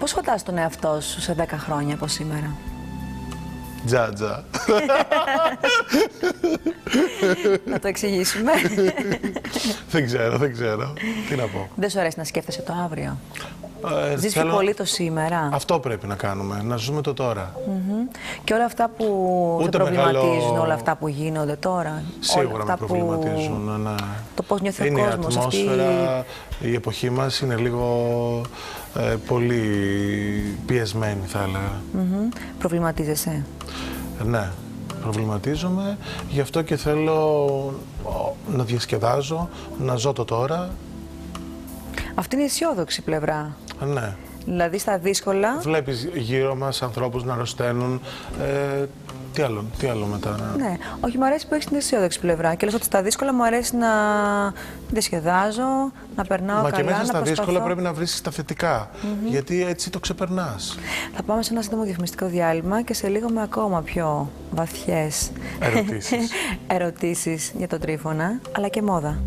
Πώς φαντάζεσαι τον εαυτό σου σε 10 χρόνια από σήμερα? Τζάτζα. Να το εξηγήσουμε. Δεν ξέρω. Τι να πω. Δεν σου αρέσει να σκέφτεσαι το αύριο? Ζεις πιο πολύ το σήμερα. Αυτό πρέπει να κάνουμε, να ζούμε το τώρα. Και όλα αυτά που σε προβληματίζουν, όλα αυτά που γίνονται τώρα. Σίγουρα με προβληματίζουν. Ναι. Το πώς νιώθει είναι ο κόσμος. Η ατμόσφαιρα, η εποχή μας είναι λίγο πολύ πιεσμένη, θα έλεγα. Προβληματίζεσαι? Ναι, προβληματίζομαι. Γι' αυτό και θέλω να διασκεδάζω, να ζω το τώρα. Αυτή είναι η αισιόδοξη πλευρά. Ναι. Δηλαδή στα δύσκολα. Βλέπεις γύρω μας ανθρώπους να αρρωσταίνουν. Τι άλλο μετά? Ναι, όχι, μου αρέσει που έχεις την αισιόδοξη πλευρά. Και λες ότι στα δύσκολα μου αρέσει να διασκεδάζω, να περνάω καλά. Μα και μέσα στα προσπαθώ. δύσκολα πρέπει να βρεις τα θετικά. Γιατί έτσι το ξεπερνάς. Θα πάμε σε ένα σύντομο διαφημιστικό διάλειμμα και σε λίγο με ακόμα πιο βαθιές Ερωτήσεις. ερωτήσεις για τον Τρίφωνα, αλλά και μόδα.